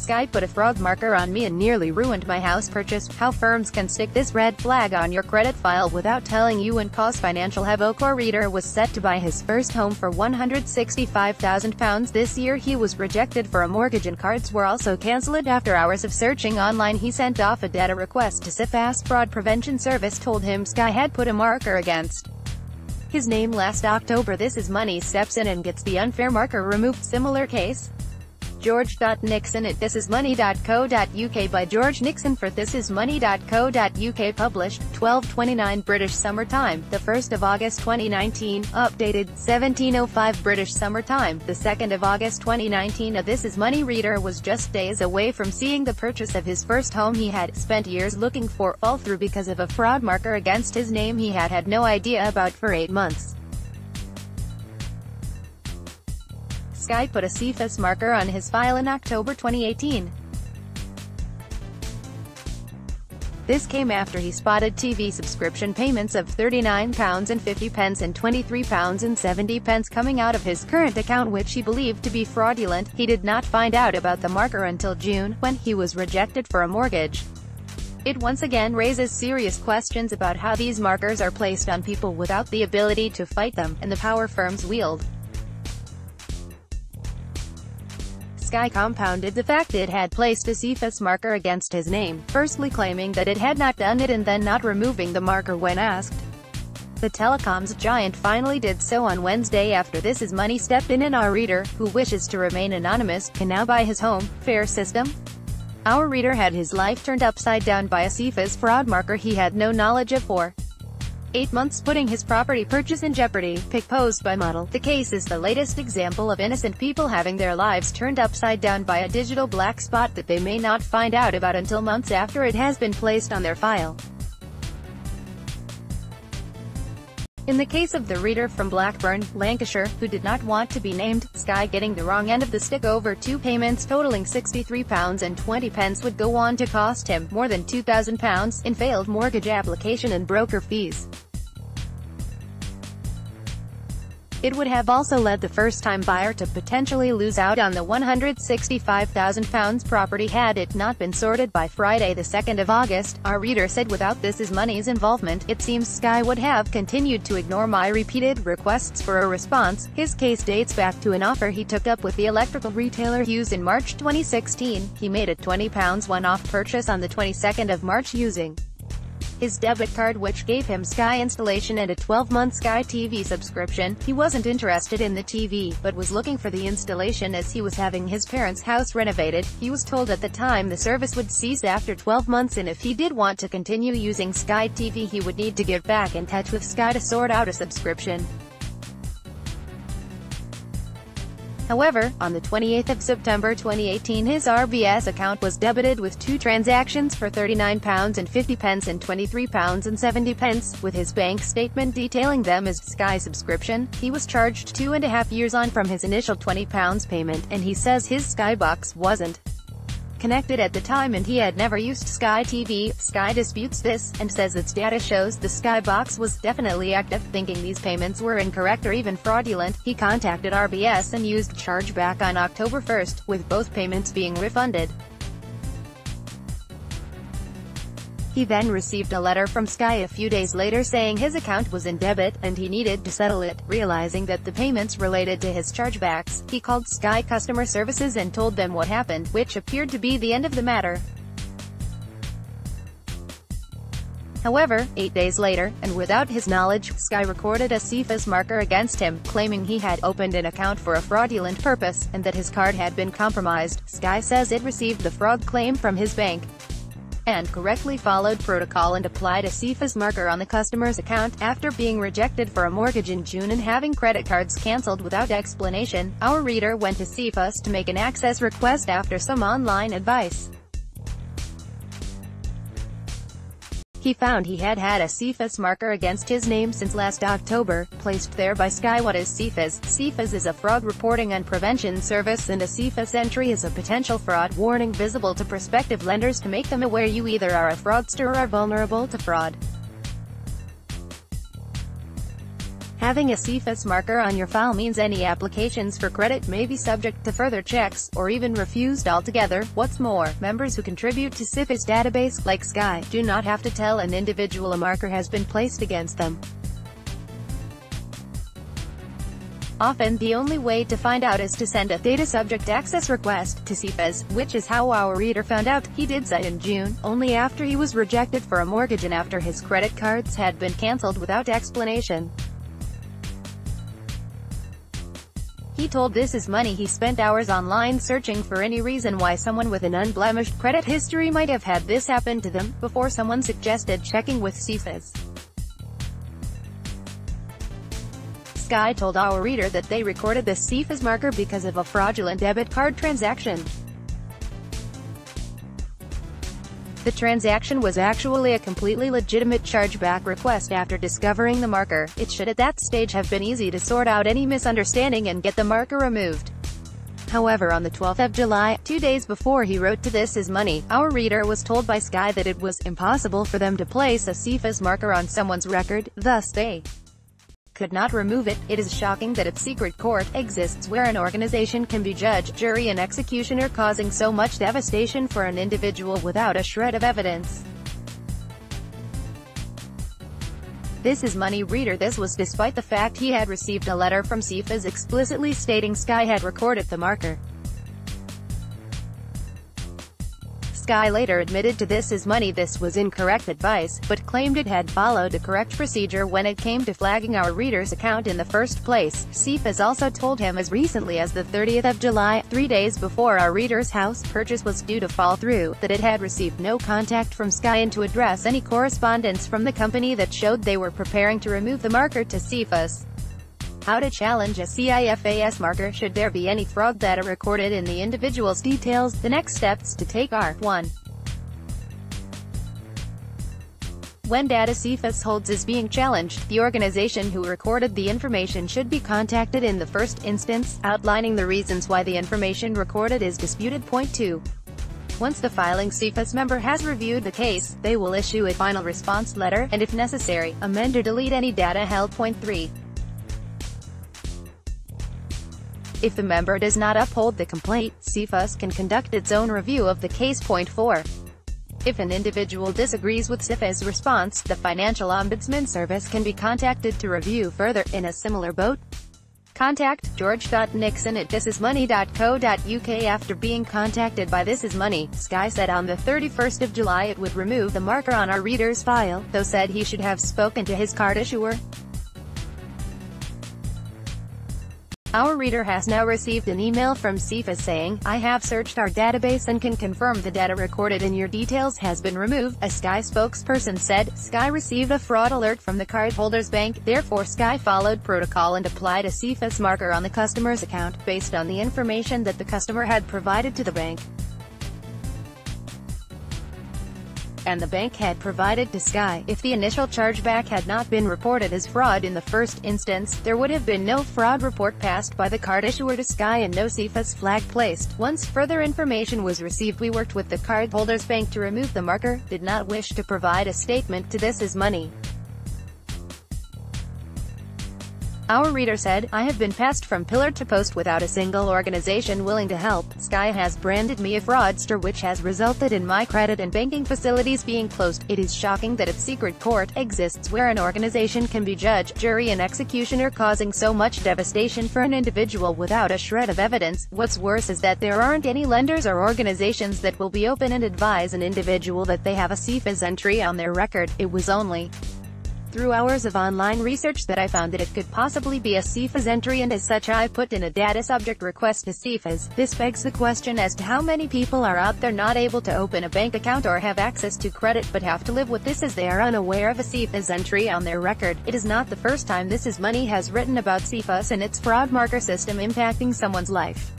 Sky put a fraud marker on me and nearly ruined my house purchase. How firms can stick this red flag on your credit file without telling you and cause financial havoc. Our reader was set to buy his first home for £165,000 this year. He was rejected for a mortgage and cards were also cancelled. After hours of searching online, he sent off a data request to Cifas. Fraud Prevention Service told him Sky had put a marker against his name last October. This is Money steps in and gets the unfair marker removed. Similar case. George.Nixon at thisismoney.co.uk by George Nixon for thisismoney.co.uk, published 12:29 British Summer Time, the 1st of August 2019, updated 17:05 British Summer Time, the 2nd of August 2019. A This Is Money reader was just days away from seeing the purchase of his first home he had spent years looking for fall through because of a fraud marker against his name he had had no idea about for 8 months. Sky put a Cifas marker on his file in October 2018. This came after he spotted TV subscription payments of £39.50 and £23.70 coming out of his current account, which he believed to be fraudulent. He did not find out about the marker until June, when he was rejected for a mortgage. It once again raises serious questions about how these markers are placed on people without the ability to fight them, and the power firms wield. Sky compounded the fact it had placed a Cifas marker against his name, firstly claiming that it had not done it and then not removing the marker when asked. The telecoms giant finally did so on Wednesday after This Is Money stepped in, and our reader, who wishes to remain anonymous, can now buy his home. Fair system? Our reader had his life turned upside down by a Cifas fraud marker he had no knowledge of for 8 months, putting his property purchase in jeopardy. Pic posed by Model. The case is the latest example of innocent people having their lives turned upside down by a digital black spot that they may not find out about until months after it has been placed on their file. In the case of the reader from Blackburn, Lancashire, who did not want to be named, Sky getting the wrong end of the stick over 2 payments totaling £63.20 would go on to cost him more than £2,000 in failed mortgage application and broker fees. It would have also led the first-time buyer to potentially lose out on the £165,000 property had it not been sorted by Friday the 2nd of August, our reader said. Without This Is Money's involvement, it seems Sky would have continued to ignore my repeated requests for a response. His case dates back to an offer he took up with the electrical retailer Hughes in March 2016. He made a £20 one-off purchase on the 22nd of March using his debit card, which gave him Sky installation and a 12-month Sky TV subscription. He wasn't interested in the TV, but was looking for the installation as he was having his parents' house renovated. He was told at the time the service would cease after 12 months, and if he did want to continue using Sky TV he would need to get back in touch with Sky to sort out a subscription. However, on the 28th of September 2018 his RBS account was debited with 2 transactions for £39.50 and £23.70, with his bank statement detailing them as Sky subscription. He was charged 2.5 years on from his initial £20 payment, and he says his Sky box wasn't connected at the time and he had never used Sky TV. Sky disputes this, and says its data shows the Sky box was definitely active. Thinking these payments were incorrect or even fraudulent, he contacted RBS and used chargeback on October 1st, with both payments being refunded. He then received a letter from Sky a few days later saying his account was in debit, and he needed to settle it. Realizing that the payments related to his chargebacks, he called Sky customer services and told them what happened, which appeared to be the end of the matter. However, 8 days later, and without his knowledge, Sky recorded a Cifas marker against him, claiming he had opened an account for a fraudulent purpose, and that his card had been compromised. Sky says it received the fraud claim from his bank and correctly followed protocol and applied a Cifas marker on the customer's account. After being rejected for a mortgage in June and having credit cards cancelled without explanation, our reader went to Cifas to make an access request after some online advice. He found he had had a Cifas marker against his name since last October, placed there by Sky. What is Cifas? Cifas is a fraud reporting and prevention service, and a Cifas entry is a potential fraud warning visible to prospective lenders to make them aware you either are a fraudster or are vulnerable to fraud. Having a Cifas marker on your file means any applications for credit may be subject to further checks, or even refused altogether. What's more, members who contribute to Cifas database, like Sky, do not have to tell an individual a marker has been placed against them. Often, the only way to find out is to send a data subject access request to Cifas, which is how our reader found out. He did so in June, only after he was rejected for a mortgage and after his credit cards had been cancelled without explanation. He told This Is Money he spent hours online searching for any reason why someone with an unblemished credit history might have had this happen to them, before someone suggested checking with Cifas. Sky told our reader that they recorded the Cifas marker because of a fraudulent debit card transaction. The transaction was actually a completely legitimate chargeback request. After discovering the marker, it should at that stage have been easy to sort out any misunderstanding and get the marker removed. However, on the 12th of July, 2 days before he wrote to This Is Money, our reader was told by Sky that it was impossible for them to place a Cifas marker on someone's record, thus they could not remove it. It is shocking that a secret court exists where an organization can be judge, jury and executioner, causing so much devastation for an individual without a shred of evidence. This Is Money reader. This was despite the fact he had received a letter from Cifas explicitly stating Sky had recorded the marker. Sky later admitted to This Is Money this was incorrect advice, but claimed it had followed a correct procedure when it came to flagging our reader's account in the first place. Cifas also told him as recently as the 30th of July, 3 days before our reader's house purchase was due to fall through, that it had received no contact from Sky and to address any correspondence from the company that showed they were preparing to remove the marker to Cifas. How to challenge a Cifas marker should there be any fraud data recorded in the individual's details. The next steps to take are: 1. When data Cifas holds is being challenged, the organization who recorded the information should be contacted in the first instance, outlining the reasons why the information recorded is disputed. Point 2. Once the filing Cifas member has reviewed the case, they will issue a final response letter, and if necessary, amend or delete any data held. Point 3. If the member does not uphold the complaint, Cifas can conduct its own review of the case. Point 4. If an individual disagrees with Cifas' response, the Financial Ombudsman Service can be contacted to review further. In a similar boat, contact george.nixon@thisismoney.co.uk. After being contacted by This Is Money, Sky said on the 31st of July it would remove the marker on our reader's file, though said he should have spoken to his card issuer. Our reader has now received an email from Cifas saying, "I have searched our database and can confirm the data recorded in your details has been removed." A Sky spokesperson said, Sky received a fraud alert from the cardholder's bank, therefore Sky followed protocol and applied a Cifas marker on the customer's account, based on the information that the customer had provided to the bank, and the bank had provided to Sky. If the initial chargeback had not been reported as fraud in the first instance, there would have been no fraud report passed by the card issuer to Sky and no Cifas flag placed. Once further information was received, we worked with the cardholder's bank to remove the marker. Did not wish to provide a statement to This Is Money. Our reader said, "I have been passed from pillar to post without a single organization willing to help. Sky has branded me a fraudster, which has resulted in my credit and banking facilities being closed. It is shocking that a secret court exists where an organization can be judge, jury and executioner, causing so much devastation for an individual without a shred of evidence. What's worse is that there aren't any lenders or organizations that will be open and advise an individual that they have a Cifas entry on their record. It was only through hours of online research that I found that it could possibly be a Cifas entry, and as such I put in a data subject request to Cifas." This begs the question as to how many people are out there not able to open a bank account or have access to credit but have to live with this as they are unaware of a Cifas entry on their record. It is not the first time This Is Money has written about Cifas and its fraud marker system impacting someone's life.